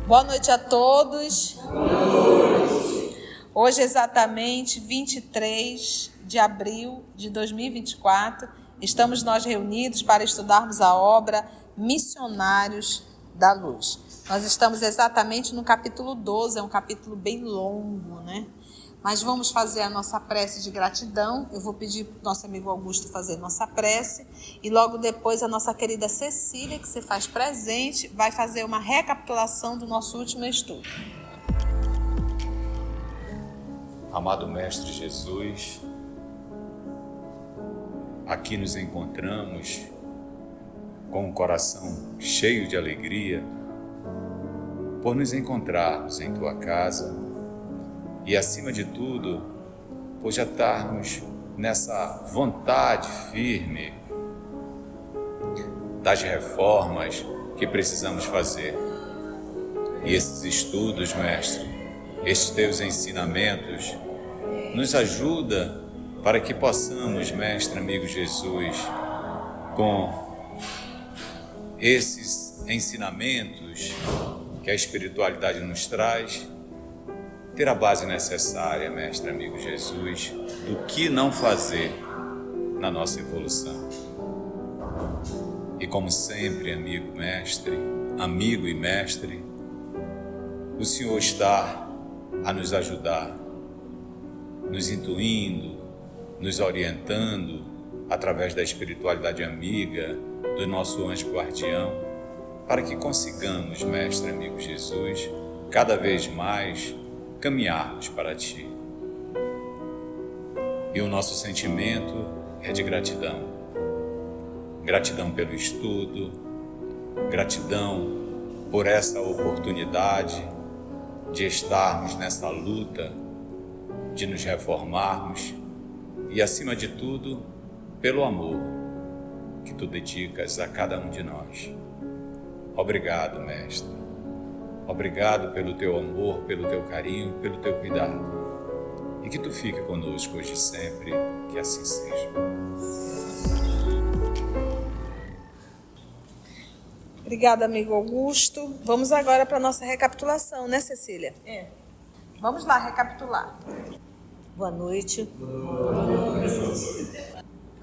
Boa noite a todos. Hoje, exatamente 23 de abril de 2024, estamos nós reunidos para estudarmos a obra Missionários da Luz. Nós estamos exatamente no capítulo 12, é um capítulo bem longo, né? Mas vamos fazer a nossa prece de gratidão. Eu vou pedir para o nosso amigo Augusto fazer a nossa prece e logo depois a nossa querida Cecília, que se faz presente, vai fazer uma recapitulação do nosso último estudo. Amado Mestre Jesus, aqui nos encontramos com o coração cheio de alegria por nos encontrarmos em Tua casa e, acima de tudo, por já estarmos nessa vontade firme das reformas que precisamos fazer. E esses estudos, Mestre, estes Teus ensinamentos, nos ajuda para que possamos, Mestre, amigo Jesus, com esses ensinamentos que a espiritualidade nos traz, ter a base necessária, Mestre, amigo Jesus, do que não fazer na nossa evolução. E como sempre, amigo e mestre, o Senhor está a nos ajudar, nos intuindo, nos orientando através da espiritualidade amiga, do nosso anjo guardião, para que consigamos, Mestre, amigo Jesus, cada vez mais caminharmos para Ti. E o nosso sentimento é de gratidão. Gratidão pelo estudo, gratidão por essa oportunidade de estarmos nessa luta, de nos reformarmos e, acima de tudo, pelo amor que Tu dedicas a cada um de nós. Obrigado, Mestre. Obrigado pelo Teu amor, pelo Teu carinho, pelo Teu cuidado. E que Tu fique conosco hoje e sempre, que assim seja. Obrigada, amigo Augusto. Vamos agora para a nossa recapitulação, né, Cecília? Vamos lá recapitular. Boa noite.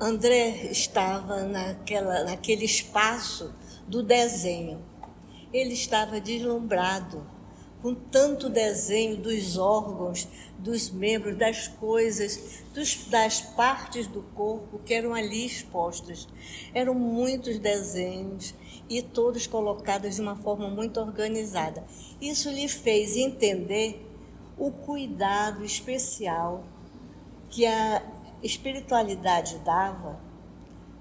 André estava naquele espaço do desenho. Ele estava deslumbrado com tanto desenho dos órgãos, dos membros, das coisas, das partes do corpo que eram ali expostas. Eram muitos desenhos e todos colocados de uma forma muito organizada. Isso lhe fez entender o cuidado especial que a espiritualidade dava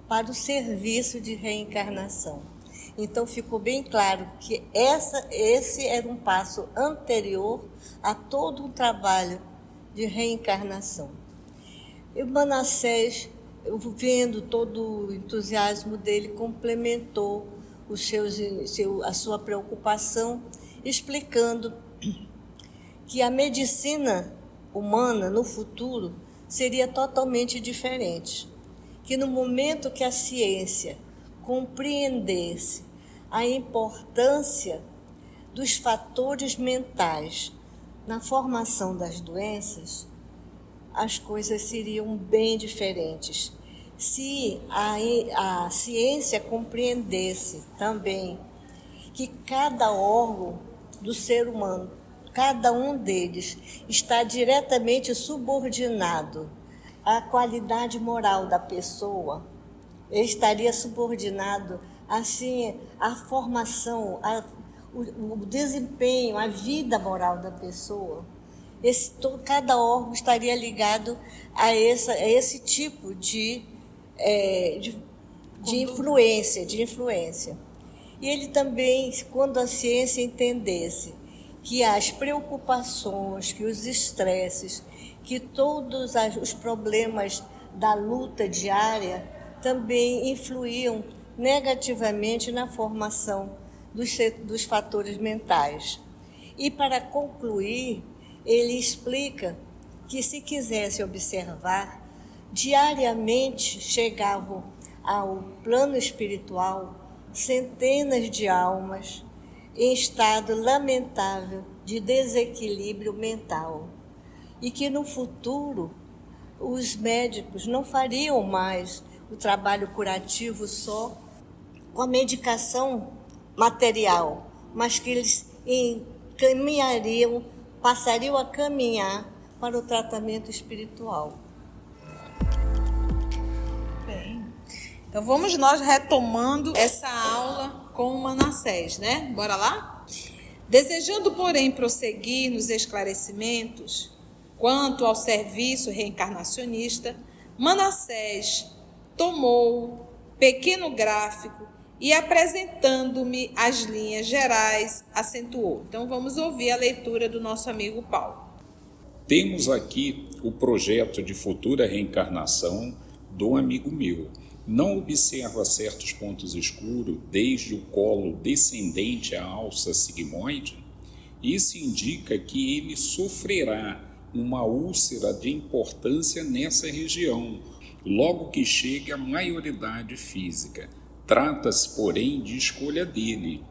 para o serviço de reencarnação. Então ficou bem claro que esse era um passo anterior a todo um trabalho de reencarnação. E o Manassés, vendo todo o entusiasmo dele, complementou a sua preocupação, explicando que a medicina humana no futuro seria totalmente diferente, que no momento que a ciência compreendesse a importância dos fatores mentais na formação das doenças, as coisas seriam bem diferentes. Se a ciência compreendesse também que cada órgão do ser humano, cada um deles, está diretamente subordinado à qualidade moral da pessoa, ele estaria subordinado assim à formação, o desempenho, a vida moral da pessoa. Cada órgão estaria ligado a esse tipo de influência. E ele também, quando a ciência entendesse que as preocupações, que os estresses, que todos os problemas da luta diária também influíam negativamente na formação dos fatores mentais. E, para concluir, ele explica que, se quisesse observar, diariamente chegavam ao plano espiritual centenas de almas em estado lamentável de desequilíbrio mental e que no futuro os médicos não fariam mais o trabalho curativo só com a medicação material, mas que eles passariam a caminhar para o tratamento espiritual. Bem, então vamos nós retomando essa aula com o Manassés, né? Bora lá? Desejando, porém, prosseguir nos esclarecimentos quanto ao serviço reencarnacionista, Manassés tomou pequeno gráfico e, apresentando-me as linhas gerais, acentuou. Então vamos ouvir a leitura do nosso amigo Paulo. Temos aqui o projeto de futura reencarnação do amigo meu. Não observa certos pontos escuros desde o colo descendente à alça sigmoide? Isso indica que ele sofrerá uma úlcera de importância nessa região, logo que chegue à maioridade física. Trata-se, porém, de escolha dele.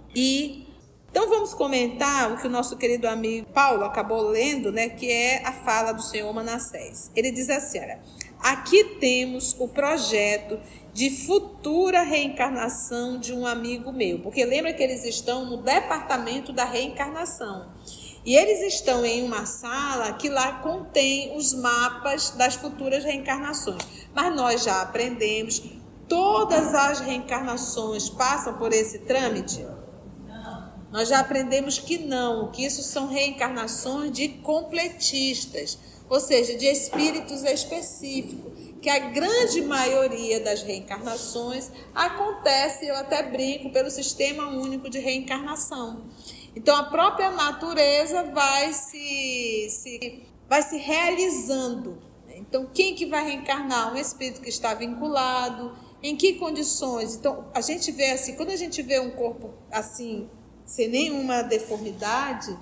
Então vamos comentar o que o nosso querido amigo Paulo acabou lendo, né, que é a fala do senhor Manassés. Ele diz assim, olha, aqui temos o projeto de futura reencarnação de um amigo meu, porque lembra que eles estão no departamento da reencarnação. E eles estão em uma sala que lá contém os mapas das futuras reencarnações. Mas nós já aprendemos, todas as reencarnações passam por esse trâmite? Nós já aprendemos que não, que isso são reencarnações de completistas, ou seja, de espíritos específicos, que a grande maioria das reencarnações acontece, eu até brinco, pelo sistema único de reencarnação. Então a própria natureza vai se realizando. Então quem que vai reencarnar? Um espírito que está vinculado, em que condições? Então a gente vê assim, quando a gente vê um corpo assim, sem nenhuma deformidade,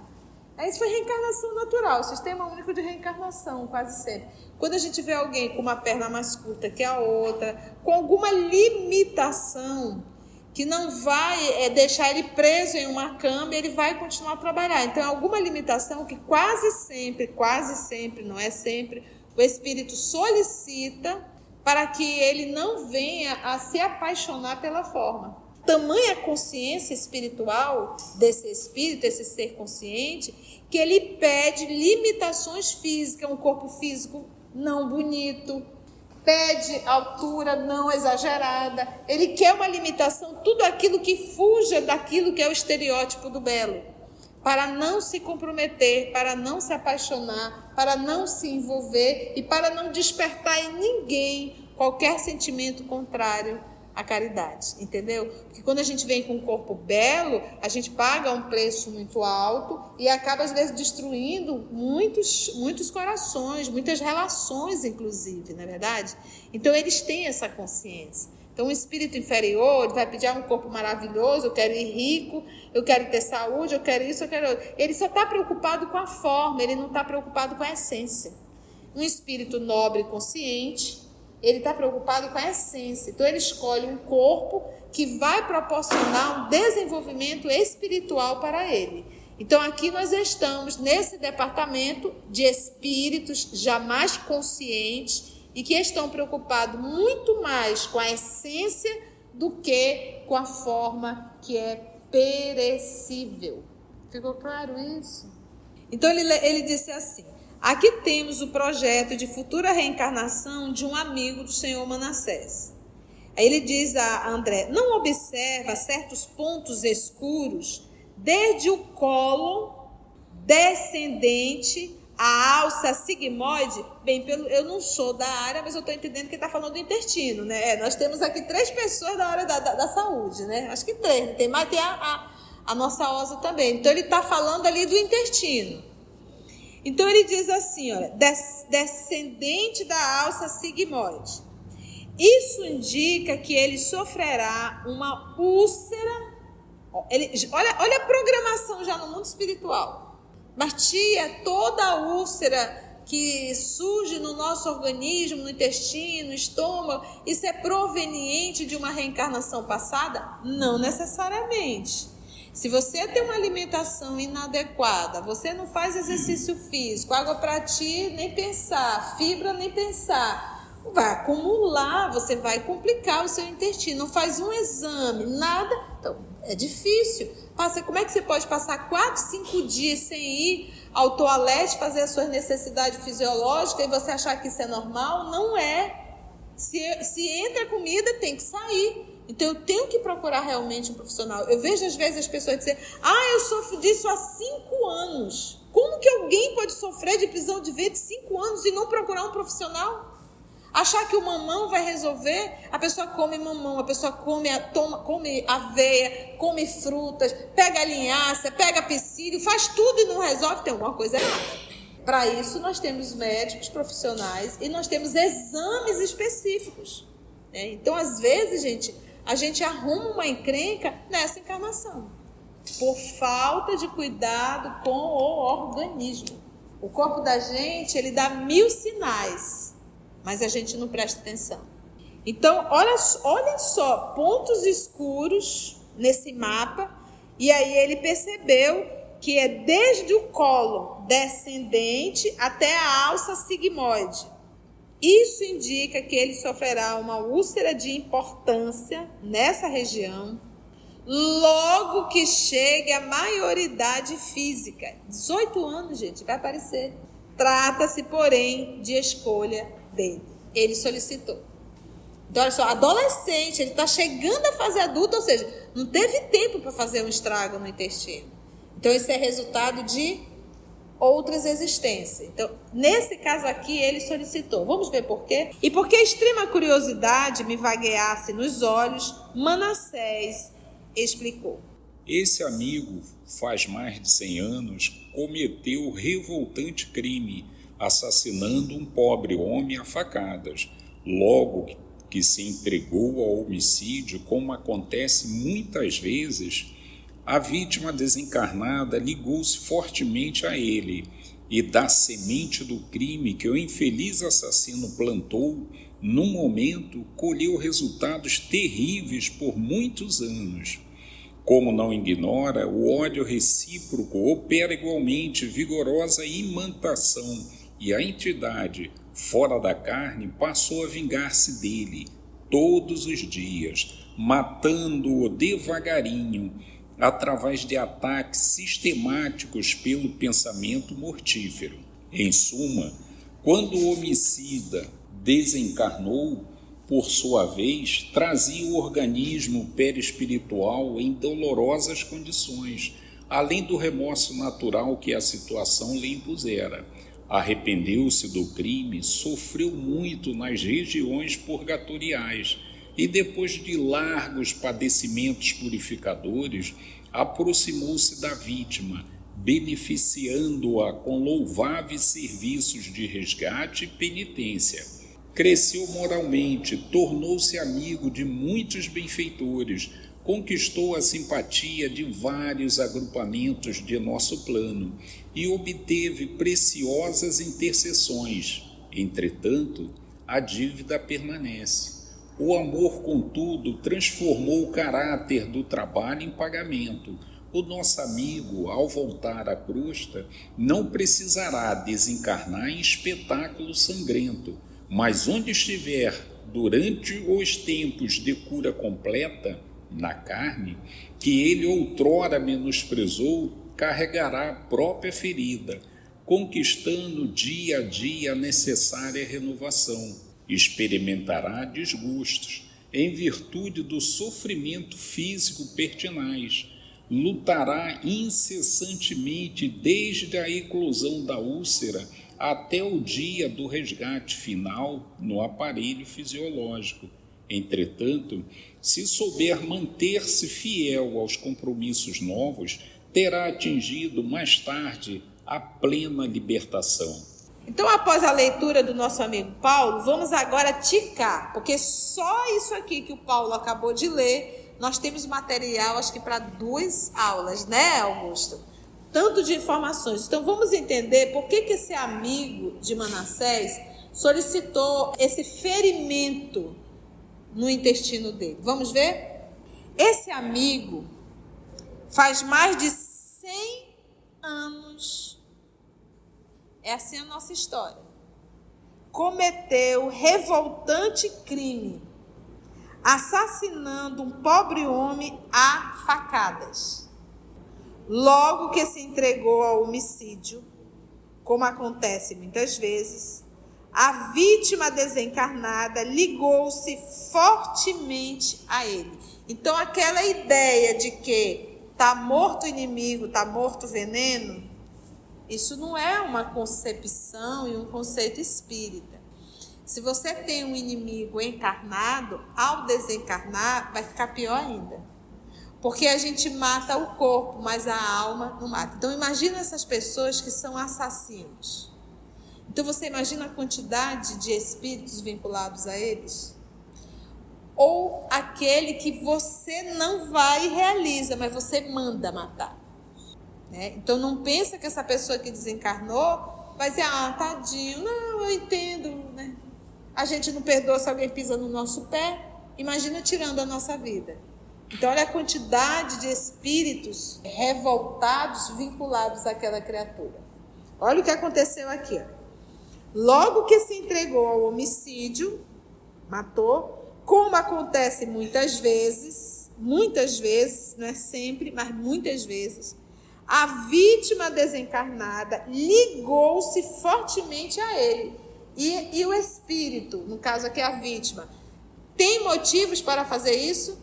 isso foi reencarnação natural, sistema único de reencarnação, quase sempre. Quando a gente vê alguém com uma perna mais curta que a outra, com alguma limitação, que não vai deixar ele preso em uma cama, ele vai continuar a trabalhar. Então, alguma limitação que quase sempre, não é sempre, o espírito solicita para que ele não venha a se apaixonar pela forma. Tamanha consciência espiritual desse espírito, esse ser consciente, que ele pede limitações físicas, um corpo físico não bonito, pede altura não exagerada, ele quer uma limitação, tudo aquilo que fuja daquilo que é o estereótipo do belo, para não se comprometer, para não se apaixonar, para não se envolver e para não despertar em ninguém qualquer sentimento contrário à caridade, entendeu? Porque quando a gente vem com um corpo belo, a gente paga um preço muito alto e acaba às vezes destruindo muitos corações, muitas relações inclusive, não é verdade? Então eles têm essa consciência. Então um espírito inferior, ele vai pedir um corpo maravilhoso, eu quero ir rico, eu quero ter saúde, eu quero isso, eu quero... Ele só está preocupado com a forma, ele não está preocupado com a essência. Um espírito nobre e consciente, ele está preocupado com a essência. Então ele escolhe um corpo que vai proporcionar um desenvolvimento espiritual para ele. Então aqui nós estamos nesse departamento de espíritos jamais conscientes e que estão preocupados muito mais com a essência do que com a forma que é perecível. Ficou claro isso? Então ele disse assim, aqui temos o projeto de futura reencarnação de um amigo do senhor Manassés. Aí ele diz a André, não observa certos pontos escuros desde o colo descendente à alça sigmoide? Bem, eu não sou da área, mas eu estou entendendo que ele está falando do intestino, né? Nós temos aqui 3 pessoas da área da saúde, né? Acho que 3, né? Tem mais, tem a nossa OSA também. Então ele está falando ali do intestino. Então ele diz assim, olha, descendente da alça sigmoide. Isso indica que ele sofrerá uma úlcera. Olha a programação já no mundo espiritual. Mas tia, toda a úlcera que surge no nosso organismo, no intestino, no estômago, isso é proveniente de uma reencarnação passada? Não necessariamente. Se você tem uma alimentação inadequada, você não faz exercício físico, água para ti, nem pensar, fibra, nem pensar, vai acumular, você vai complicar o seu intestino. Não faz um exame, nada, então é difícil. Como é que você pode passar 4, 5 dias sem ir ao toalete, fazer as suas necessidades fisiológicas e você achar que isso é normal? Não é. Se entra comida, tem que sair. Então eu tenho que procurar realmente um profissional. Eu vejo às vezes as pessoas dizerem: eu sofro disso há 5 anos. Como que alguém pode sofrer de prisão de ventre 5 anos e não procurar um profissional? Achar que o mamão vai resolver? A pessoa come mamão, a pessoa come aveia, come frutas, pega linhaça, pega psyllium, faz tudo e não resolve, tem alguma coisa errada. Para isso nós temos médicos profissionais e nós temos exames específicos. Então, às vezes, a gente arruma uma encrenca nessa encarnação, por falta de cuidado com o organismo. O corpo da gente, ele dá 1000 sinais, mas a gente não presta atenção. Então, olha só, pontos escuros nesse mapa, e aí ele percebeu que é desde o colo descendente até a alça sigmoide. Isso indica que ele sofrerá uma úlcera de importância nessa região, logo que chegue à maioridade física. 18 anos, gente, vai aparecer. Trata-se, porém, de escolha dele. Ele solicitou. Então, olha só, adolescente, ele está chegando à fase adulta, ou seja, não teve tempo para fazer um estrago no intestino. Então, isso é resultado de outras existências. Então, nesse caso aqui, ele solicitou. Vamos ver por quê? E porque a extrema curiosidade me vagueasse nos olhos, Manassés explicou. Esse amigo, faz mais de 100 anos, cometeu o revoltante crime, assassinando um pobre homem a facadas. Logo que se entregou ao homicídio, como acontece muitas vezes, a vítima desencarnada ligou-se fortemente a ele e da semente do crime que o infeliz assassino plantou, num momento, colheu resultados terríveis por muitos anos. Como não ignora, o ódio recíproco opera igualmente vigorosa imantação e a entidade, fora da carne, passou a vingar-se dele todos os dias, matando-o devagarinho, através de ataques sistemáticos pelo pensamento mortífero. Em suma, quando o homicida desencarnou, por sua vez, trazia o organismo perispiritual em dolorosas condições, além do remorso natural que a situação lhe impusera. Arrependeu-se do crime, sofreu muito nas regiões purgatoriais e, depois de largos padecimentos purificadores, aproximou-se da vítima, beneficiando-a com louváveis serviços de resgate e penitência. Cresceu moralmente, tornou-se amigo de muitos benfeitores, conquistou a simpatia de vários agrupamentos de nosso plano e obteve preciosas intercessões. Entretanto, a dívida permanece. O amor, contudo, transformou o caráter do trabalho em pagamento. O nosso amigo, ao voltar à crosta, não precisará desencarnar em espetáculo sangrento, mas onde estiver, durante os tempos de cura completa, na carne, que ele outrora menosprezou, carregará a própria ferida, conquistando dia a dia a necessária renovação. Experimentará desgostos, em virtude do sofrimento físico pertinaz. Lutará incessantemente desde a eclosão da úlcera até o dia do resgate final no aparelho fisiológico. Entretanto, se souber manter-se fiel aos compromissos novos, terá atingido mais tarde a plena libertação. Então, após a leitura do nosso amigo Paulo, vamos agora ticar, porque só isso aqui que o Paulo acabou de ler, nós temos material, acho que para 2 aulas, né, Augusto? Tanto de informações. Então, vamos entender por que esse amigo de Manassés solicitou esse ferimento no intestino dele. Vamos ver? Esse amigo faz mais de 100 anos, é assim a nossa história, cometeu revoltante crime, assassinando um pobre homem a facadas. Logo que se entregou ao homicídio, como acontece muitas vezes, a vítima desencarnada ligou-se fortemente a ele. Então, aquela ideia de que está morto o inimigo, está morto o veneno, isso não é uma concepção e um conceito espírita. Se você tem um inimigo encarnado, ao desencarnar, vai ficar pior ainda. Porque a gente mata o corpo, mas a alma não mata. Então, imagina essas pessoas que são assassinos. Então, você imagina a quantidade de espíritos vinculados a eles? Ou aquele que você não vai e realiza, mas você manda matar. Né? Então, não pensa que essa pessoa que desencarnou vai dizer, tadinho, não, eu entendo, né? A gente não perdoa se alguém pisa no nosso pé, imagina tirando a nossa vida. Então, olha a quantidade de espíritos revoltados, vinculados àquela criatura. Olha o que aconteceu aqui. Logo que se entregou ao homicídio, matou, como acontece muitas vezes, não é sempre, mas muitas vezes, a vítima desencarnada ligou-se fortemente a ele. E o espírito, no caso aqui a vítima, tem motivos para fazer isso?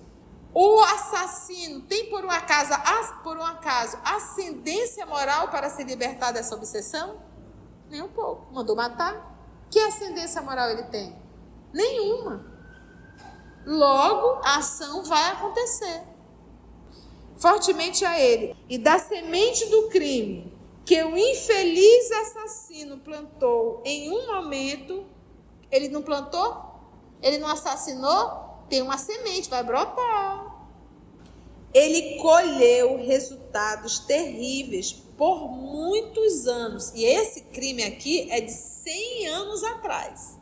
O assassino tem, por um acaso, ascendência moral para se libertar dessa obsessão? Nem um pouco. Mandou matar? Que ascendência moral ele tem? Nenhuma. Logo, a ação vai acontecer. Fortemente a ele. E da semente do crime que o infeliz assassino plantou em um momento, ele não plantou? Ele não assassinou? Tem uma semente, vai brotar. Ele colheu resultados terríveis por muitos anos. E esse crime aqui é de 100 anos atrás.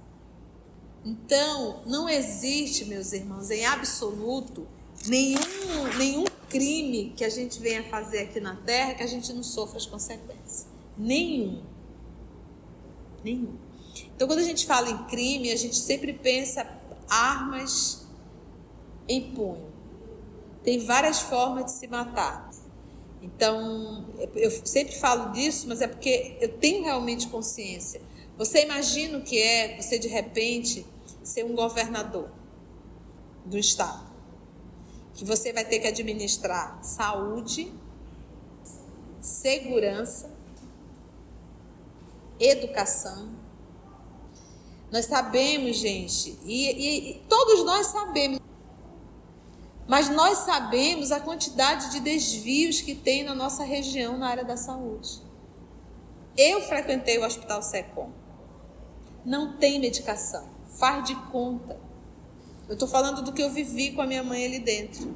Então, não existe, meus irmãos, em absoluto, nenhum crime que a gente venha fazer aqui na Terra que a gente não sofra as consequências. Nenhum. Então, quando a gente fala em crime, a gente sempre pensa armas em punho. Tem várias formas de se matar. Então, eu sempre falo disso, mas é porque eu tenho realmente consciência. Você imagina o que é você, de repente, ser um governador do estado, que você vai ter que administrar saúde, segurança, educação. Nós sabemos, gente, e todos nós sabemos, mas nós sabemos a quantidade de desvios que tem na nossa região na área da saúde. Eu frequentei o Hospital SECOM. Não tem medicação, faz de conta. Eu estou falando do que eu vivi com a minha mãe ali dentro.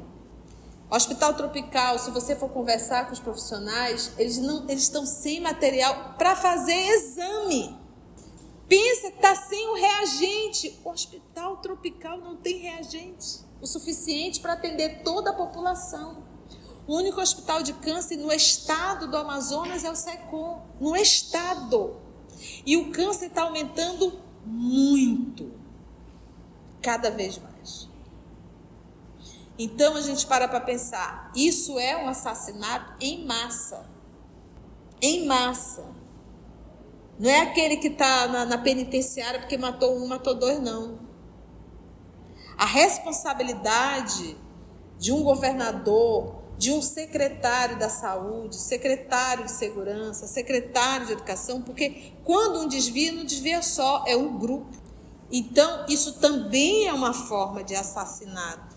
Hospital Tropical, se você for conversar com os profissionais, eles estão sem material para fazer exame. Pensa que está sem o reagente. O Hospital Tropical não tem reagente o suficiente para atender toda a população. O único hospital de câncer no estado do Amazonas é o SECOM. No estado. E o câncer está aumentando muito. Cada vez mais. Então a gente para pensar, isso é um assassinato em massa. Em massa. Não é aquele que está na penitenciária porque matou um, matou dois, não. A responsabilidade de um governador, de um secretário da saúde, secretário de segurança, secretário de educação, porque quando um desvia, não desvia só, é um grupo. Então, isso também é uma forma de assassinato.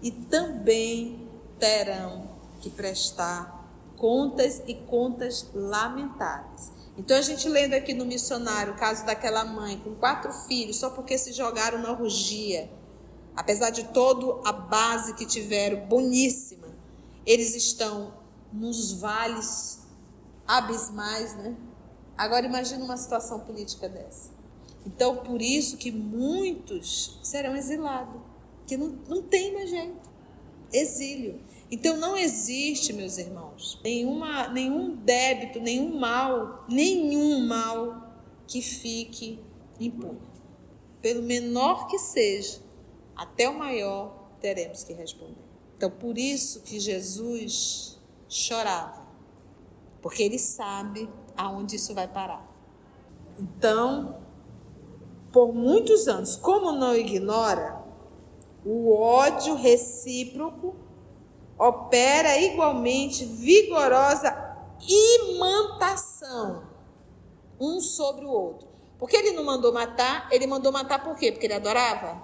E também terão que prestar contas e contas lamentáveis. Então, a gente lendo aqui no missionário o caso daquela mãe com 4 filhos, só porque se jogaram na orgia, apesar de toda a base que tiveram, boníssima, eles estão nos vales abismais, né? Agora, imagina uma situação política dessa. Então, por isso que muitos serão exilados, que não tem mais jeito. Exílio. Então não existe, meus irmãos, nenhum débito, nenhum mal que fique impune. Pelo menor que seja, até o maior, teremos que responder. Então, por isso que Jesus chorava, porque ele sabe aonde isso vai parar. Então, por muitos anos, como não ignora, o ódio recíproco opera igualmente vigorosa imantação um sobre o outro. Porque ele não mandou matar, ele mandou matar por quê? Porque ele adorava?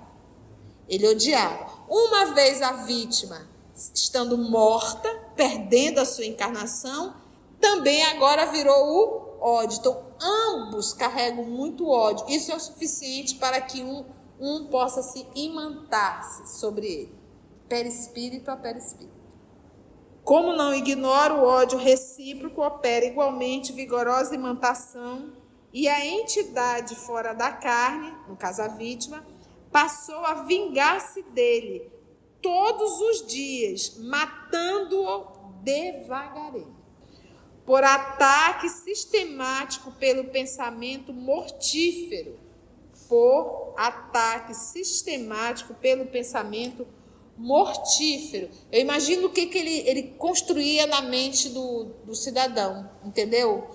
Ele odiava. Uma vez a vítima estando morta, perdendo a sua encarnação, também agora virou o ódio. Então, ambos carregam muito ódio. Isso é o suficiente para que um possa se imantar-se sobre ele. Perispírito a perispírito. Como não ignora, o ódio recíproco opera igualmente vigorosa imantação, e a entidade fora da carne, no caso a vítima, passou a vingar-se dele todos os dias, matando-o devagarinho, por ataque sistemático pelo pensamento mortífero. Eu imagino o que ele construía na mente do cidadão, entendeu?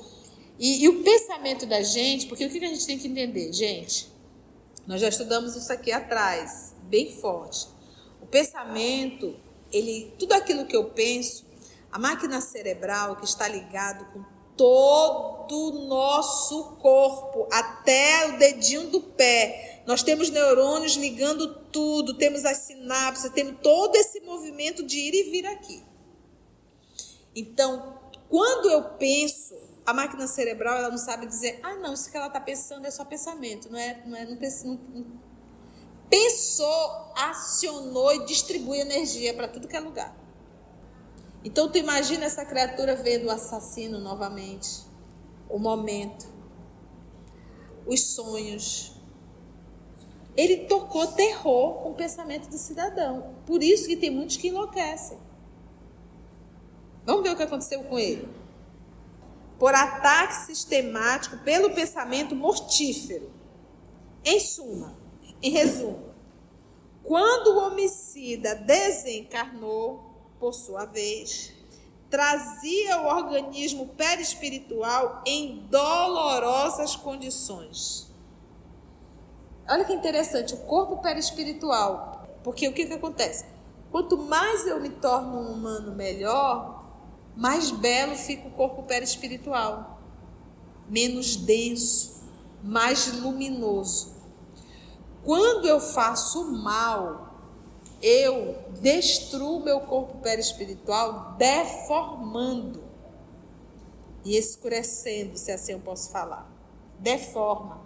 E o pensamento da gente, porque o que a gente tem que entender, gente? Nós já estudamos isso aqui atrás, bem forte. O pensamento, tudo aquilo que eu penso, a máquina cerebral que está ligado com todo o nosso corpo, até o dedinho do pé. Nós temos neurônios ligando tudo, temos as sinapses, temos todo esse movimento de ir e vir aqui. Então, quando eu penso, a máquina cerebral ela não sabe dizer, não, isso que ela está pensando é só pensamento, pensou, acionou e distribui energia para tudo que é lugar. Então, tu imagina essa criatura vendo o assassino novamente, o momento, os sonhos. Ele tocou terror com o pensamento do cidadão. Por isso que tem muitos que enlouquecem. Vamos ver o que aconteceu com ele. Por ataque sistemático pelo pensamento mortífero. Em resumo, quando o homicida desencarnou, por sua vez, trazia o organismo perispiritual em dolorosas condições. Olha que interessante, o corpo perispiritual. Porque o que acontece? Quanto mais eu me torno um humano melhor, mais belo fica o corpo perispiritual. Menos denso, mais luminoso. Quando eu faço mal, eu destruo meu corpo perispiritual deformando e escurecendo, se assim eu posso falar. Deforma.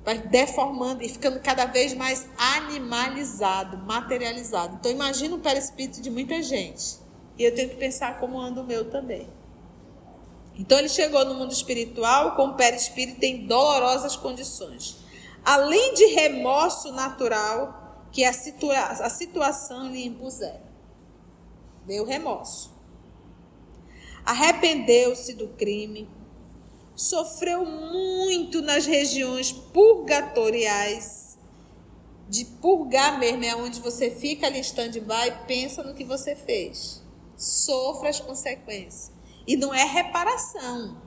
Vai deformando e ficando cada vez mais animalizado, materializado. Então, imagina o perispírito de muita gente. E eu tenho que pensar como anda o meu também. Então, ele chegou no mundo espiritual com o perispírito em dolorosas condições. Além de remorso natural que a situação lhe impuser. Veio o remorso. Arrependeu-se do crime. Sofreu muito nas regiões purgatoriais. De purgar mesmo, é onde você fica ali em stand-by e pensa no que você fez. Sofra as consequências. E não é reparação.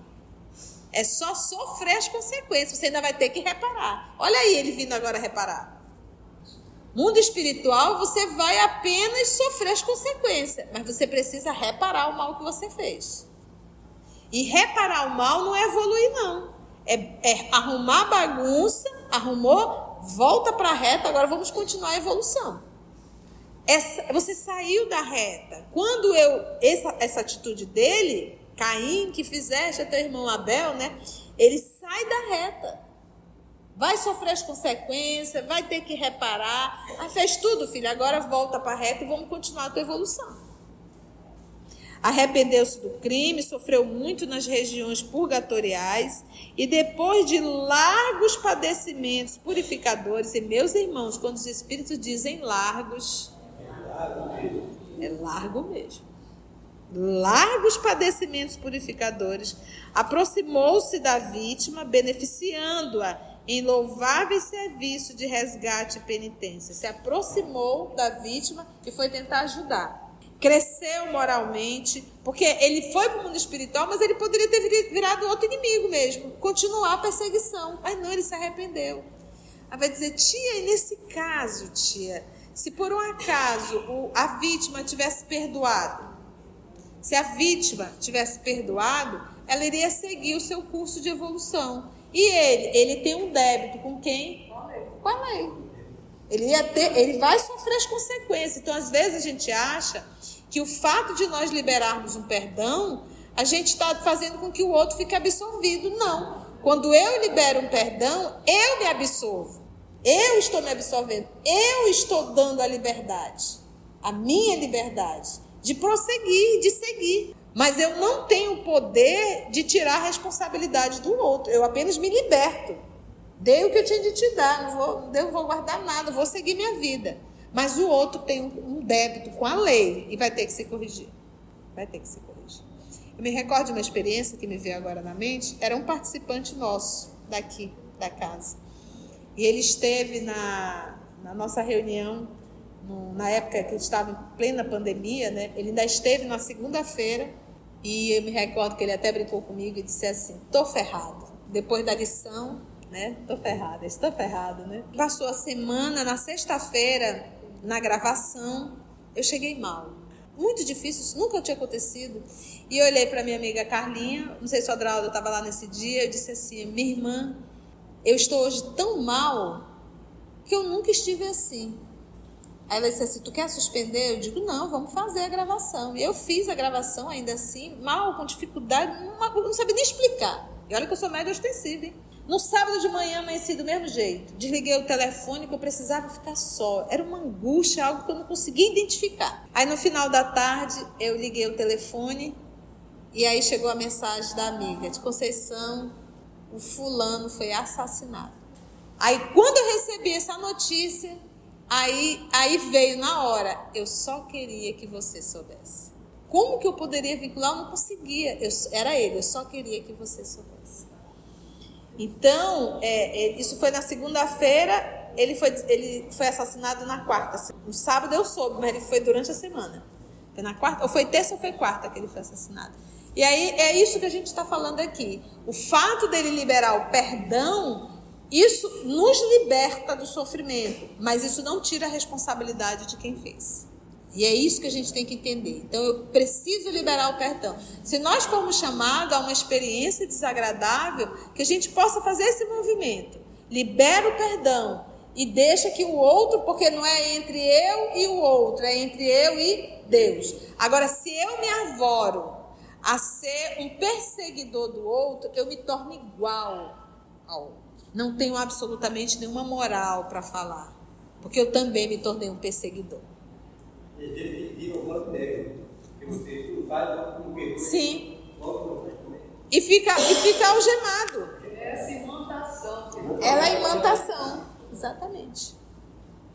É só sofrer as consequências. Você ainda vai ter que reparar. Olha aí ele vindo agora reparar. Mundo espiritual, você vai apenas sofrer as consequências. Mas você precisa reparar o mal que você fez. E reparar o mal não é evoluir, não. É arrumar a bagunça, arrumou, volta para a reta, agora vamos continuar a evolução. Você saiu da reta. Quando essa atitude dele, Caim, que fizeste a teu irmão Abel, né? Ele sai da reta. Vai sofrer as consequências, vai ter que reparar. Fez tudo, filho, agora volta para a reta e vamos continuar a tua evolução. Arrependeu-se do crime, sofreu muito nas regiões purgatoriais e depois de largos padecimentos purificadores, e meus irmãos, quando os espíritos dizem largos, é largo mesmo. largos padecimentos purificadores, aproximou-se da vítima, beneficiando-a em louvável serviço de resgate e penitência. Se aproximou da vítima e foi tentar ajudar. Cresceu moralmente, porque ele foi para o mundo espiritual, mas ele poderia ter virado outro inimigo mesmo, continuar a perseguição. Mas não, ele se arrependeu. Ela vai dizer, tia, e nesse caso, tia, se por um acaso a vítima tivesse perdoado, ela iria seguir o seu curso de evolução. E ele tem um débito com quem? Com a lei. Ele vai sofrer as consequências. Então, às vezes, a gente acha que o fato de nós liberarmos um perdão, a gente está fazendo com que o outro fique absolvido. Não. Quando eu libero um perdão, eu me absolvo. Eu estou me absolvendo. Eu estou dando a liberdade. A minha liberdade de prosseguir, de seguir. Mas eu não tenho o poder de tirar a responsabilidade do outro. Eu apenas me liberto. Dei o que eu tinha de te dar. Não vou guardar nada. Vou seguir minha vida. Mas o outro tem um débito com a lei e vai ter que se corrigir. Vai ter que se corrigir. Eu me recordo de uma experiência que me veio agora na mente. Era um participante nosso daqui, da casa. E ele esteve na nossa reunião, na época que estava em plena pandemia, né? Ele ainda esteve na segunda-feira e eu me recordo que ele até brincou comigo e disse assim, tô ferrado. Depois da lição, né? Estou ferrado, né? Passou a semana, na sexta-feira, na gravação, eu cheguei mal. Muito difícil, isso nunca tinha acontecido. E eu olhei para minha amiga Carlinha, não sei se a Adralda estava lá nesse dia, eu disse assim, minha irmã, eu estou hoje tão mal que eu nunca estive assim. Aí ela disse assim, tu quer suspender? Eu digo, não, vamos fazer a gravação. E eu fiz a gravação ainda assim, mal, com dificuldade, não sabia nem explicar. E olha que eu sou média ostensiva, hein? No sábado de manhã, amanheci do mesmo jeito. Desliguei o telefone, que eu precisava ficar só. Era uma angústia, algo que eu não conseguia identificar. Aí, no final da tarde, eu liguei o telefone e aí chegou a mensagem da amiga de Conceição, o fulano foi assassinado. Aí, quando eu recebi essa notícia, aí veio na hora, eu só queria que você soubesse. Como que eu poderia vincular? Eu não conseguia. Era ele, eu só queria que você soubesse. Então, isso foi na segunda-feira, ele foi assassinado na quarta. No sábado eu soube, mas ele foi durante a semana. Foi na quarta, ou foi terça ou foi quarta que ele foi assassinado. E aí é isso que a gente está falando aqui. O fato dele liberar o perdão, isso nos liberta do sofrimento, mas isso não tira a responsabilidade de quem fez. E é isso que a gente tem que entender. Então, eu preciso liberar o perdão. Se nós formos chamados a uma experiência desagradável, que a gente possa fazer esse movimento. Libera o perdão e deixa que o outro, porque não é entre eu e o outro, é entre eu e Deus. Agora, se eu me arvoro a ser um perseguidor do outro, eu me torno igual ao outro. Não tenho absolutamente nenhuma moral para falar, porque eu também me tornei um perseguidor. Sim. E fica algemado. É essa imantação. Ela é a imantação. Exatamente.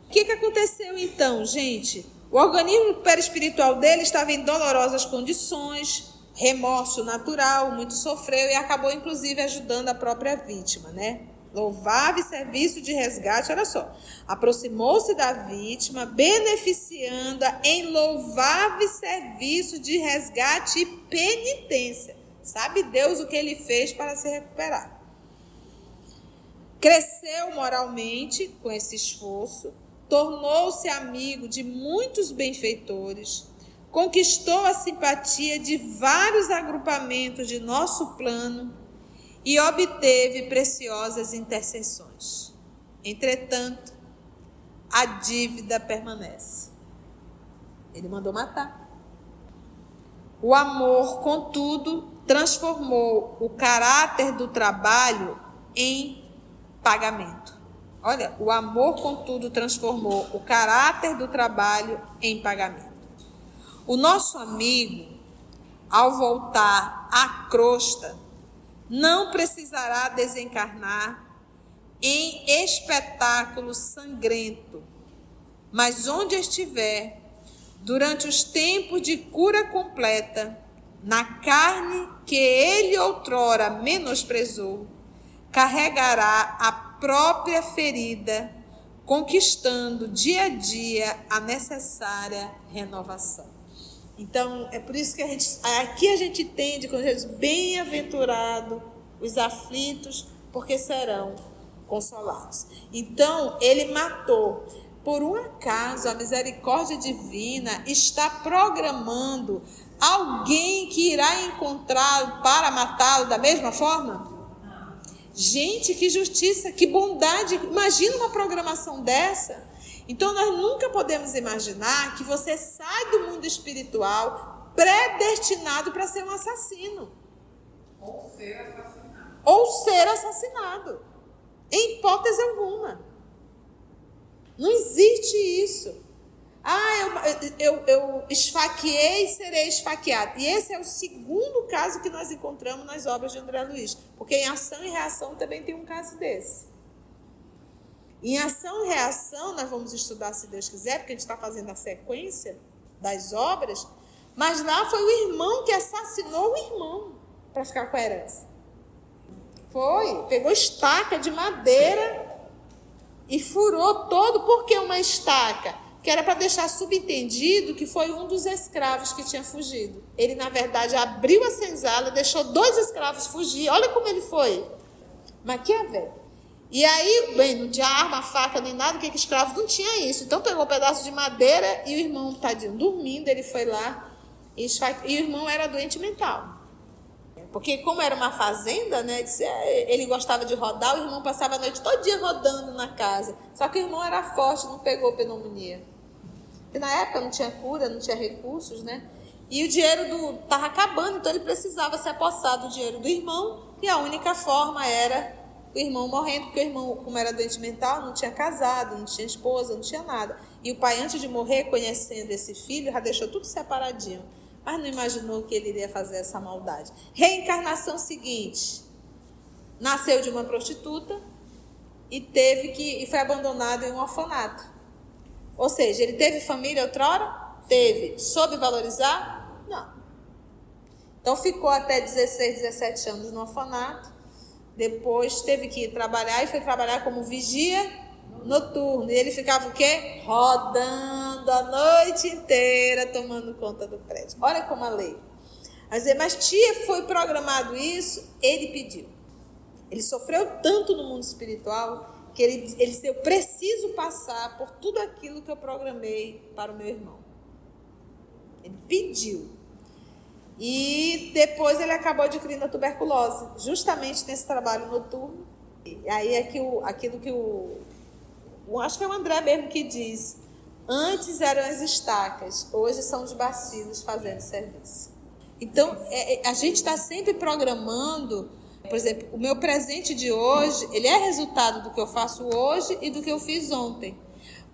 O que aconteceu então, gente? O organismo perispiritual dele estava em dolorosas condições, remorso natural, muito sofreu e acabou inclusive ajudando a própria vítima, né? Louvável serviço de resgate, olha só, aproximou-se da vítima, beneficiando-a em louvável serviço de resgate e penitência. Sabe Deus o que ele fez para se recuperar. Cresceu moralmente com esse esforço, tornou-se amigo de muitos benfeitores, conquistou a simpatia de vários agrupamentos de nosso plano, e obteve preciosas intercessões. Entretanto, a dívida permanece. Ele mandou matar. O amor, contudo, transformou o caráter do trabalho em pagamento. Olha, o amor, contudo, transformou o caráter do trabalho em pagamento. O nosso amigo, ao voltar à crosta, não precisará desencarnar em espetáculo sangrento, mas onde estiver, durante os tempos de cura completa, na carne que ele outrora menosprezou, carregará a própria ferida, conquistando dia a dia a necessária renovação. Então, é por isso que aqui a gente entende, quando Jesus, bem-aventurado os aflitos, porque serão consolados. Então, ele matou. Por um acaso, a misericórdia divina está programando alguém que irá encontrá-lo para matá-lo da mesma forma? Gente, que justiça, que bondade. Imagina uma programação dessa. Então, nós nunca podemos imaginar que você sai do mundo espiritual predestinado para ser um assassino. Ou ser assassinado. Em hipótese alguma. Não existe isso. Eu esfaqueei e serei esfaqueado. E esse é o segundo caso que nós encontramos nas obras de André Luiz. Porque em Ação e Reação também tem um caso desse. Em Ação e Reação, nós vamos estudar, se Deus quiser, porque a gente está fazendo a sequência das obras, mas lá foi o irmão que assassinou o irmão para ficar com a herança. Foi, pegou estaca de madeira e furou todo. Por que uma estaca? Que era para deixar subentendido que foi um dos escravos que tinha fugido. Ele, na verdade, abriu a senzala, deixou 2 escravos fugir. Olha como ele foi. Maquiavel. E aí, bem, não tinha arma, faca, nem nada, que escravo não tinha isso. Então, pegou um pedaço de madeira e o irmão, tadinho, dormindo, ele foi lá e o irmão era doente mental. Porque como era uma fazenda, né, ele gostava de rodar, o irmão passava a noite todo dia rodando na casa. Só que o irmão era forte, não pegou pneumonia. E na época não tinha cura, não tinha recursos, né? E o dinheiro estava acabando, então ele precisava se apossar do dinheiro do irmão. E a única forma era o irmão morrendo, porque o irmão, como era doente mental, não tinha casado, não tinha esposa, não tinha nada. E o pai, antes de morrer, conhecendo esse filho, já deixou tudo separadinho. Mas não imaginou que ele iria fazer essa maldade. Reencarnação seguinte. Nasceu de uma prostituta e foi abandonado em um orfanato. Ou seja, ele teve família outrora? Teve. Soube valorizar? Não. Então ficou até 16, 17 anos no orfanato. Depois teve que ir trabalhar e foi trabalhar como vigia noturno. E ele ficava o quê? Rodando a noite inteira, tomando conta do prédio. Olha como a lei. Mas tia, foi programado isso, ele pediu. Ele sofreu tanto no mundo espiritual que ele disse, eu preciso passar por tudo aquilo que eu programei para o meu irmão. Ele pediu. E depois ele acabou adquirindo a tuberculose, justamente nesse trabalho noturno. E aí é que aquilo que acho que é o André mesmo que diz, antes eram as estacas, hoje são os bacilos fazendo serviço. Então, a gente está sempre programando, por exemplo, o meu presente de hoje, ele é resultado do que eu faço hoje e do que eu fiz ontem.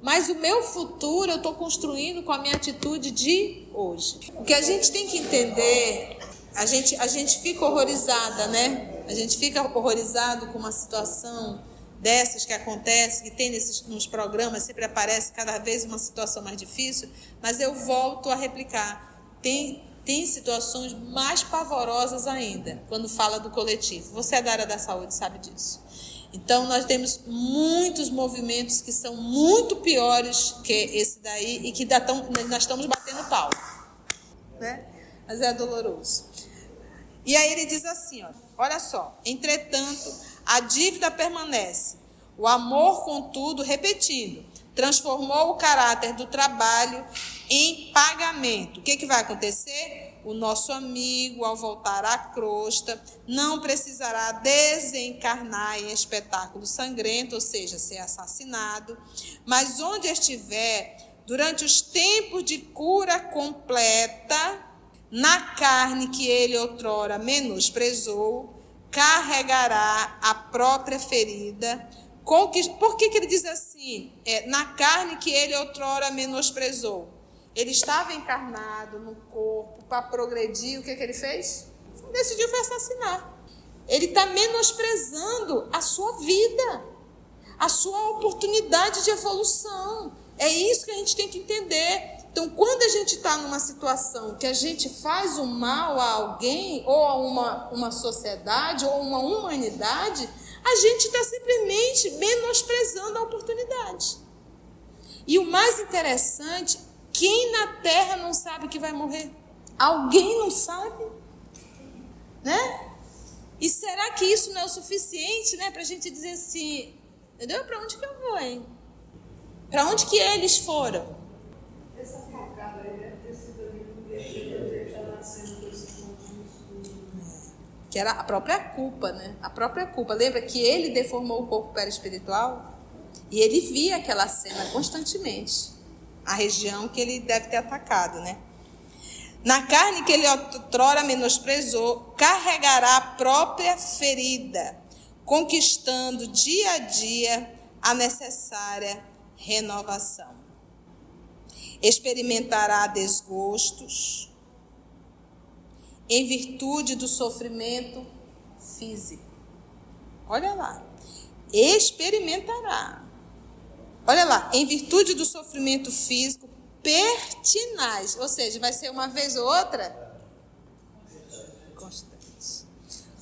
Mas o meu futuro eu estou construindo com a minha atitude de hoje. O que a gente tem que entender, a gente fica horrorizada, né? A gente fica horrorizado com uma situação dessas que acontece, que tem nos programas, sempre aparece cada vez uma situação mais difícil, mas eu volto a replicar. Tem situações mais pavorosas ainda, quando fala do coletivo. Você é da área da saúde, sabe disso. Então, nós temos muitos movimentos que são muito piores que esse daí e que nós estamos batendo pau. Né? Mas é doloroso. E aí ele diz assim, olha só, entretanto, a dívida permanece. O amor, contudo, repetindo, transformou o caráter do trabalho em pagamento. O que vai acontecer? O nosso amigo, ao voltar à crosta, não precisará desencarnar em espetáculo sangrento, ou seja, ser assassinado, mas onde estiver, durante os tempos de cura completa, na carne que ele outrora menosprezou, carregará a própria ferida. Por que ele diz assim? Na carne que ele outrora menosprezou. Ele estava encarnado no corpo para progredir. O que ele fez? Decidiu assassinar. Ele está menosprezando a sua vida, a sua oportunidade de evolução. É isso que a gente tem que entender. Então, quando a gente está numa situação que a gente faz o mal a alguém, ou a uma sociedade, ou uma humanidade, a gente está simplesmente menosprezando a oportunidade. E o mais interessante, quem na Terra não sabe que vai morrer? Alguém não sabe? Né? E será que isso não é o suficiente, né, para a gente dizer assim, entendeu? Para onde que eu vou, hein? Para onde que eles foram? Essa facada aí deve ter sido ali no intestino, ele já nascendo com esse pontinho. Que era a própria culpa, né? A própria culpa. Lembra que ele deformou o corpo perispiritual? E ele via aquela cena constantemente. A região que ele deve ter atacado, né? Na carne que ele outrora menosprezou, carregará a própria ferida, conquistando dia a dia a necessária renovação. Experimentará desgostos em virtude do sofrimento físico. Olha lá. Experimentará. Olha lá. Em virtude do sofrimento físico pertinaz. Ou seja, vai ser uma vez ou outra? Constante.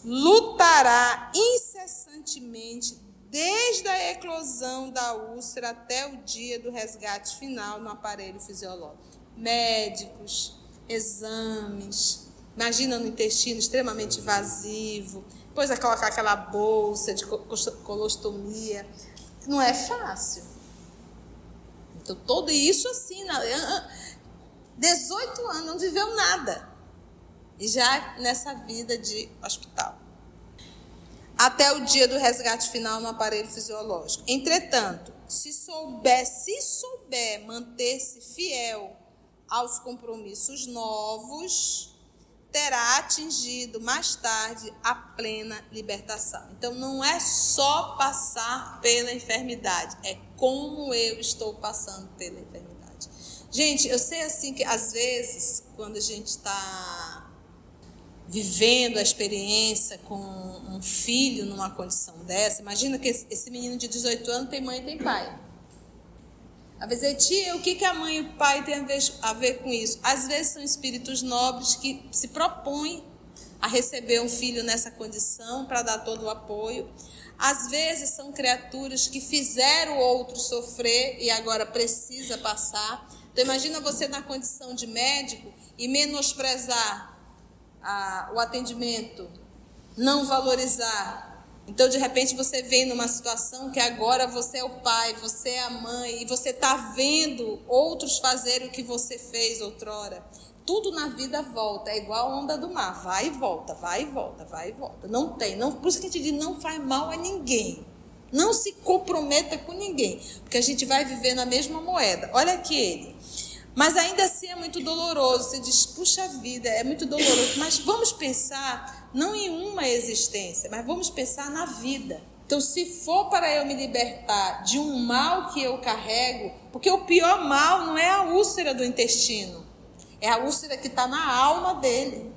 Lutará incessantemente desde a eclosão da úlcera até o dia do resgate final no aparelho fisiológico. Médicos, exames, imagina no intestino extremamente invasivo, depois vai colocar aquela bolsa de colostomia. Não é fácil. Então, tudo isso assim, 18 anos, não viveu nada. E já nessa vida de hospital. Até o dia do resgate final no aparelho fisiológico. Entretanto, se souber manter-se fiel aos compromissos novos, terá atingido mais tarde a plena libertação. Então, não é só passar pela enfermidade, é como eu estou passando pela enfermidade. Gente, eu sei assim que às vezes, quando a gente está vivendo a experiência com um filho numa condição dessa, imagina que esse menino de 18 anos tem mãe e tem pai. Às vezes, tia, o que a mãe e o pai têm a ver com isso? Às vezes são espíritos nobres que se propõem a receber um filho nessa condição para dar todo o apoio. Às vezes são criaturas que fizeram o outro sofrer e agora precisa passar. Então imagina você na condição de médico e menosprezar o atendimento, não valorizar. Então, de repente, você vem numa situação que agora você é o pai, você é a mãe, e você está vendo outros fazerem o que você fez outrora. Tudo na vida volta, é igual a onda do mar, vai e volta, vai e volta, vai e volta. Não tem, não, por isso que a gente diz, não faz mal a ninguém. Não se comprometa com ninguém, porque a gente vai viver na mesma moeda. Olha aqui ele. Mas ainda assim é muito doloroso. Você diz, puxa vida, é muito doloroso. Mas vamos pensar, não em uma existência, mas vamos pensar na vida. Então, se for para eu me libertar de um mal que eu carrego, porque o pior mal não é a úlcera do intestino, é a úlcera que está na alma dele.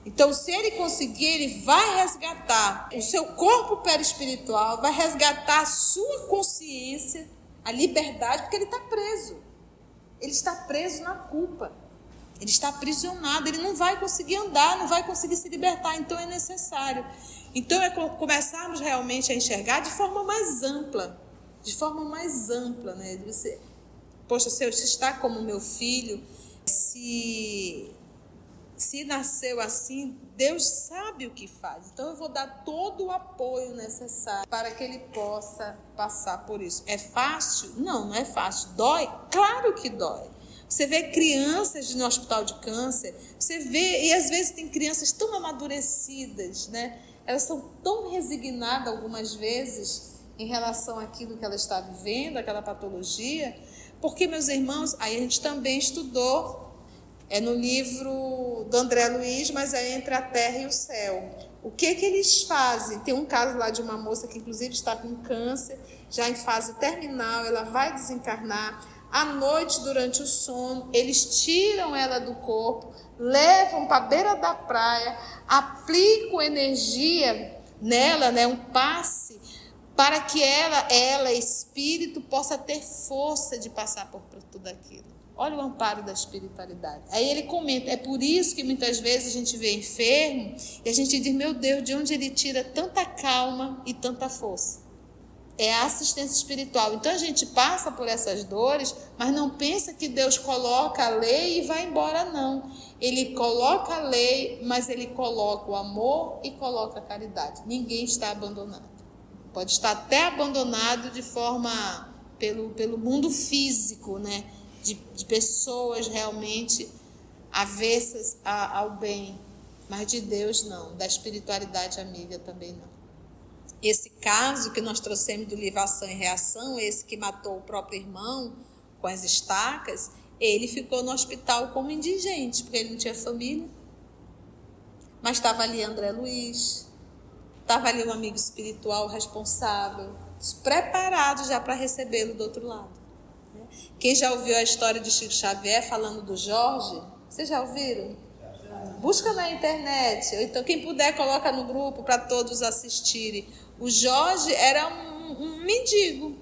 Então, se ele conseguir, ele vai resgatar o seu corpo perispiritual, vai resgatar a sua consciência, a liberdade, porque ele está preso. Ele está preso na culpa. Ele está aprisionado, ele não vai conseguir andar, não vai conseguir se libertar, então é necessário. Então é começarmos realmente a enxergar de forma mais ampla, né? Você, poxa, se está como meu filho, se nasceu assim, Deus sabe o que faz. Então eu vou dar todo o apoio necessário para que ele possa passar por isso. É fácil? Não, não é fácil. Dói? Claro que dói. Você vê crianças no hospital de câncer, você vê, e às vezes tem crianças tão amadurecidas, né? Elas são tão resignadas algumas vezes em relação àquilo que ela está vivendo, aquela patologia, porque, meus irmãos, aí a gente também estudou, no livro do André Luiz, mas é Entre a Terra e o Céu. O que eles fazem? Tem um caso lá de uma moça que inclusive está com câncer, já em fase terminal, ela vai desencarnar. À noite, durante o sono, eles tiram ela do corpo, levam para a beira da praia, aplicam energia nela, né, um passe, para que ela, espírito, possa ter força de passar por tudo aquilo. Olha o amparo da espiritualidade. Aí ele comenta, é por isso que muitas vezes a gente vê enfermo e a gente diz, meu Deus, de onde ele tira tanta calma e tanta força? É a assistência espiritual. Então a gente passa por essas dores, mas não pensa que Deus coloca a lei e vai embora, não. Ele coloca a lei, mas ele coloca o amor e coloca a caridade. Ninguém está abandonado. Pode estar até abandonado de forma pelo mundo físico, né? De pessoas realmente avessas ao bem, mas de Deus não, da espiritualidade amiga também não. Esse caso que nós trouxemos do livro Ação e Reação, esse que matou o próprio irmão com as estacas, ele ficou no hospital como indigente, porque ele não tinha família, mas estava ali André Luiz, estava ali um amigo espiritual responsável, preparado já para recebê-lo do outro lado. Quem já ouviu a história de Chico Xavier falando do Jorge? Vocês já ouviram? Busca na internet, ou então quem puder coloca no grupo para todos assistirem. O Jorge era um mendigo.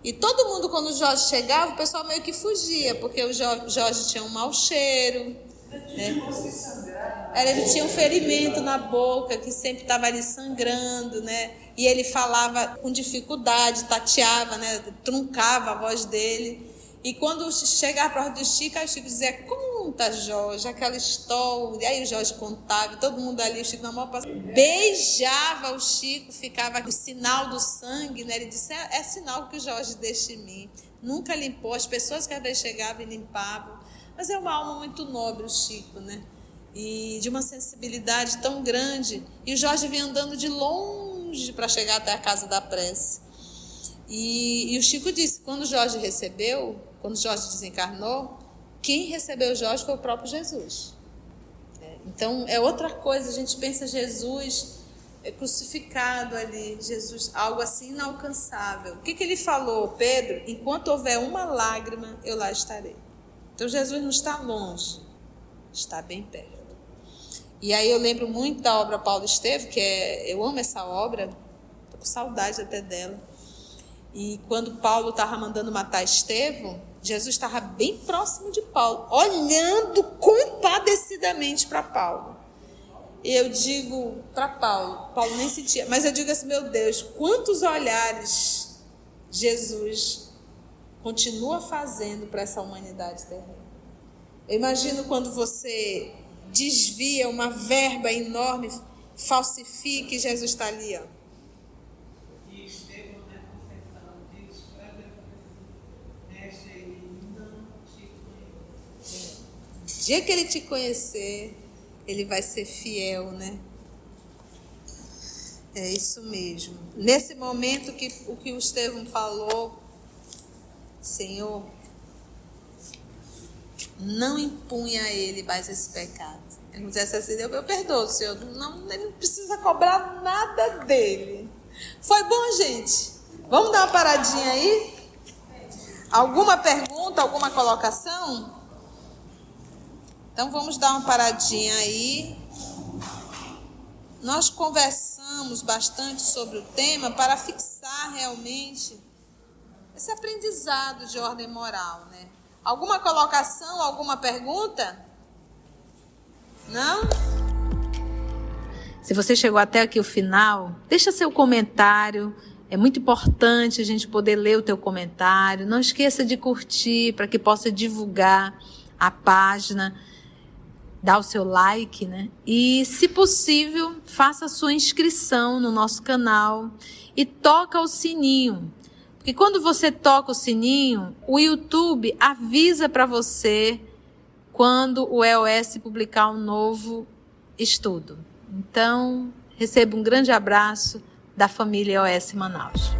E todo mundo, quando o Jorge chegava, o pessoal meio que fugia, porque o Jorge tinha um mau cheiro, né? Ele tinha um ferimento na boca, que sempre estava ali sangrando, né? E ele falava com dificuldade, tateava, né? Truncava a voz dele. E quando chegava para o Chico, aí o Chico dizia, conta, Jorge, aquela história. E aí o Jorge contava, e todo mundo ali, o Chico na mão, beijava o Chico, ficava o sinal do sangue, né? Ele disse, é sinal que o Jorge deixa em mim. Nunca limpou, as pessoas que às vezes chegavam e limpavam. Mas é uma alma muito nobre, o Chico, né? E de uma sensibilidade tão grande. E o Jorge vinha andando de longe para chegar até a casa da prece. E o Chico disse, quando o Jorge desencarnou, quem recebeu o Jorge foi o próprio Jesus. Então, é outra coisa, a gente pensa Jesus crucificado ali, Jesus, algo assim inalcançável. O que ele falou, Pedro? Enquanto houver uma lágrima, eu lá estarei. Então, Jesus não está longe, está bem perto. E aí eu lembro muito da obra Paulo Estevam, eu amo essa obra, estou com saudade até dela. E quando Paulo estava mandando matar Estevão, Jesus estava bem próximo de Paulo, olhando compadecidamente para Paulo. E eu digo para Paulo nem sentia, mas eu digo assim, meu Deus, quantos olhares Jesus continua fazendo para essa humanidade terrena. Eu imagino quando você desvia uma verba enorme, falsifica e Jesus está ali, ó. E Estevão, na confessão, diz para mestre, ele não te conhece. No dia que ele te conhecer, ele vai ser fiel, né? É isso mesmo. Nesse momento o que o Estevão falou, Senhor, não impunha a ele mais esse pecado. Ele não dissesse assim, eu perdoo, Senhor. Não, ele não precisa cobrar nada dele. Foi bom, gente? Vamos dar uma paradinha aí? Alguma pergunta, alguma colocação? Então vamos dar uma paradinha aí. Nós conversamos bastante sobre o tema para fixar realmente esse aprendizado de ordem moral, né? Alguma colocação, alguma pergunta? Não? Se você chegou até aqui o final, deixa seu comentário. É muito importante a gente poder ler o teu comentário. Não esqueça de curtir para que possa divulgar a página. Dá o seu like, né? E, se possível, faça a sua inscrição no nosso canal e toca o sininho. Porque quando você toca o sininho, o YouTube avisa para você quando o EOS publicar um novo estudo. Então, receba um grande abraço da família EOS Manaus.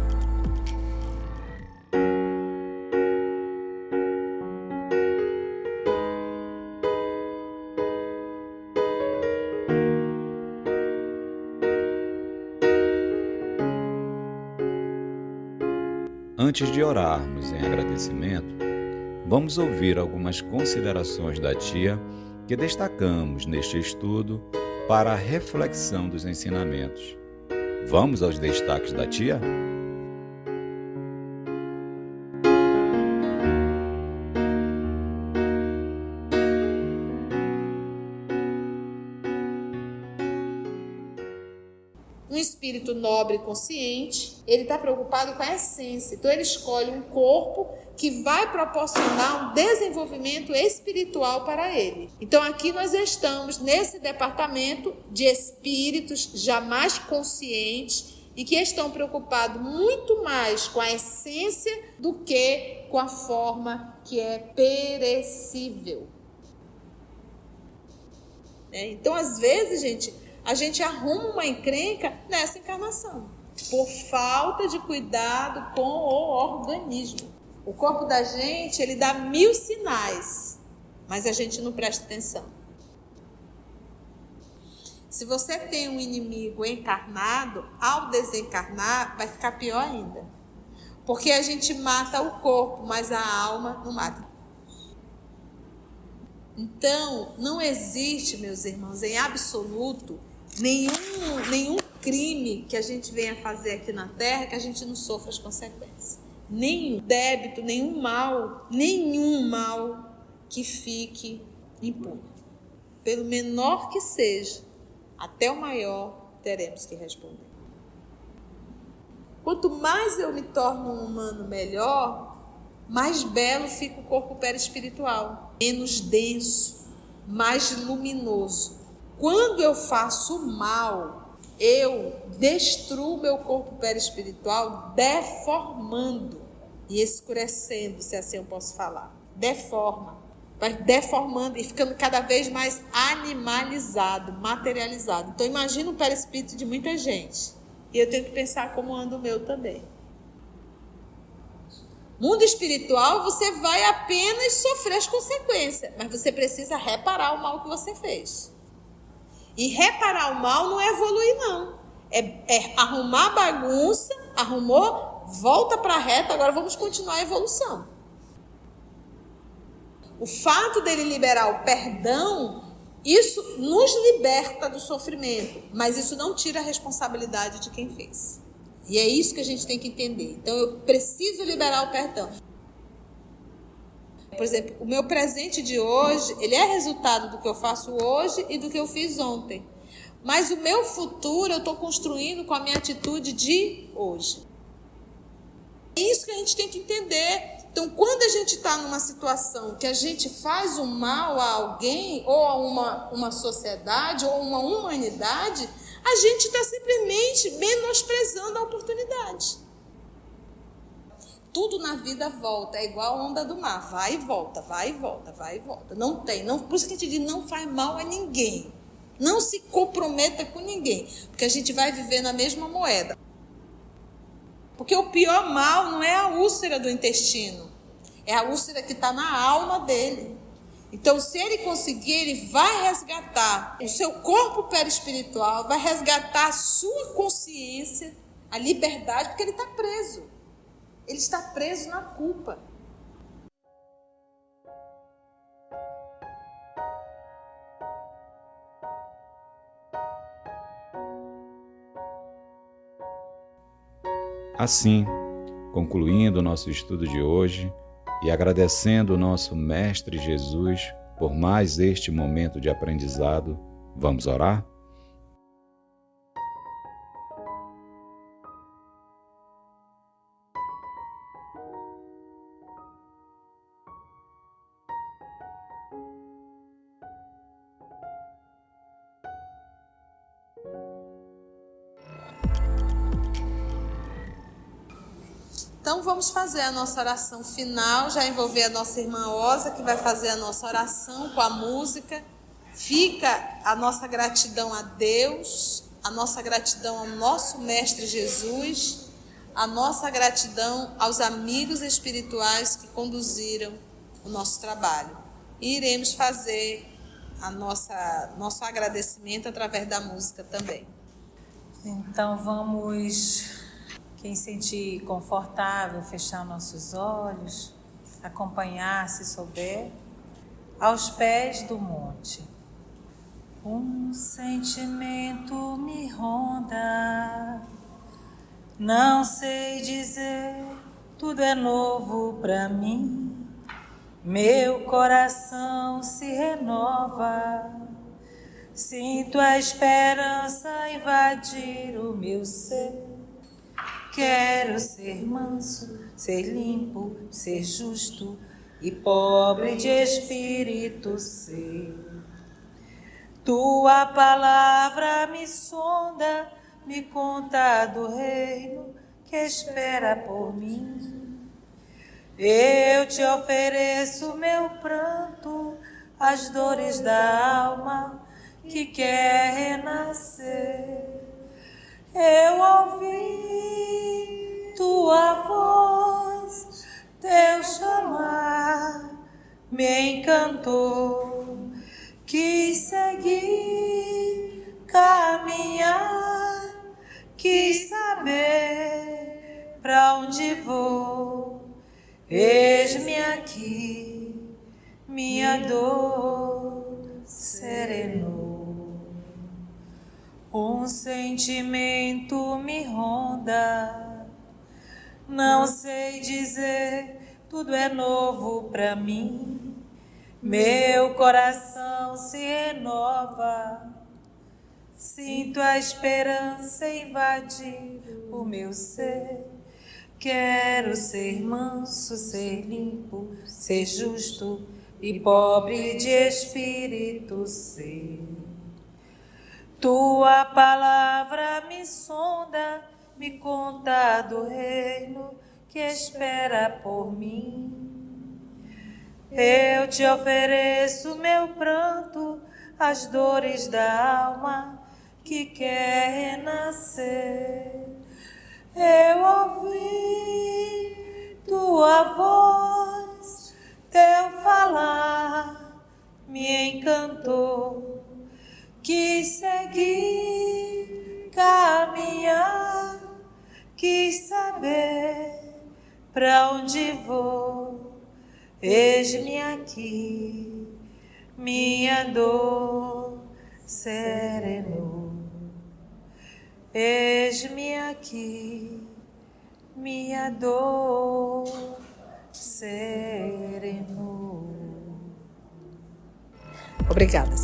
Antes de orarmos em agradecimento, vamos ouvir algumas considerações da tia que destacamos neste estudo para a reflexão dos ensinamentos. Vamos aos destaques da tia? um espírito nobre e consciente, ele está preocupado com a essência. Então ele escolhe um corpo que vai proporcionar um desenvolvimento espiritual para ele. Então aqui nós estamos nesse departamento de espíritos jamais conscientes e que estão preocupados muito mais com a essência do que com a forma que é perecível. Então, às vezes, gente, a gente arruma uma encrenca nessa encarnação, por falta de cuidado com o organismo. O corpo da gente, ele dá 1000 sinais, mas a gente não presta atenção. Se você tem um inimigo encarnado, ao desencarnar, vai ficar pior ainda. Porque a gente mata o corpo, mas a alma não mata. Então, não existe, meus irmãos, em absoluto, nenhum crime que a gente venha fazer aqui na Terra que a gente não sofra as consequências. Nenhum débito, nenhum mal que fique impune. Pelo menor que seja, até o maior, teremos que responder. Quanto mais eu me torno um humano melhor, mais belo fica o corpo perispiritual, menos denso, mais luminoso. Quando eu faço mal, eu destruo meu corpo perispiritual, deformando e escurecendo, se assim eu posso falar. Deforma, vai deformando e ficando cada vez mais animalizado, materializado. Então imagina o perispírito de muita gente, e eu tenho que pensar como anda o meu também. Mundo espiritual, você vai apenas sofrer as consequências, mas você precisa reparar o mal que você fez. E reparar o mal não é evoluir, não. É arrumar a bagunça, arrumou, volta para a reta, agora vamos continuar a evolução. O fato dele liberar o perdão, isso nos liberta do sofrimento, mas isso não tira a responsabilidade de quem fez. E é isso que a gente tem que entender. Então, eu preciso liberar o perdão. Por exemplo, o meu presente de hoje, ele é resultado do que eu faço hoje e do que eu fiz ontem. Mas o meu futuro eu estou construindo com a minha atitude de hoje. É isso que a gente tem que entender. Então, quando a gente está numa situação que a gente faz um mal a alguém, ou a uma sociedade, ou uma humanidade, a gente está simplesmente menosprezando a oportunidade. Tudo na vida volta, é igual a onda do mar, vai e volta, vai e volta, vai e volta. Não tem, por isso que a gente diz, não faz mal a ninguém. Não se comprometa com ninguém, porque a gente vai viver na mesma moeda. Porque o pior mal não é a úlcera do intestino, é a úlcera que está na alma dele. Então, se ele conseguir, ele vai resgatar o seu corpo perispiritual, vai resgatar a sua consciência, a liberdade, porque ele está preso. Ele está preso na culpa. Assim, concluindo o nosso estudo de hoje e agradecendo o nosso Mestre Jesus por mais este momento de aprendizado, vamos orar? Então vamos fazer a nossa oração final, já envolver a nossa irmã Osa, que vai fazer a nossa oração com a música. Fica a nossa gratidão a Deus, a nossa gratidão ao nosso Mestre Jesus, a nossa gratidão aos amigos espirituais que conduziram o nosso trabalho. E iremos fazer nosso agradecimento através da música também. Então vamos... Quem sentir confortável, fechar nossos olhos, acompanhar, se souber, aos pés do monte. Um sentimento me ronda, não sei dizer, tudo é novo pra mim. Meu coração se renova, Sinto a esperança invadir o meu ser. Quero ser manso, ser limpo, ser justo e pobre de espírito ser. Tua palavra me sonda, me conta do reino que espera por mim. Eu te ofereço meu pranto, as dores da alma que quer renascer. Eu ouvi tua voz, teu chamar me encantou. Quis seguir, caminhar, quis saber pra onde vou. Eis-me aqui, minha dor serenou. Um sentimento me ronda, não sei dizer, tudo é novo pra mim. Meu coração se renova, sinto a esperança invadir o meu ser. Quero ser manso, ser limpo, ser justo e pobre de espírito ser. Tua palavra me sonda, me conta do reino que espera por mim. Eu te ofereço meu pranto, as dores da alma que quer renascer. Eu ouvi tua voz, teu falar me encantou. Quis seguir, caminhar, quis saber pra onde vou. Eis-me aqui, minha dor serenou. Eis-me aqui, minha dor serenou. Obrigada.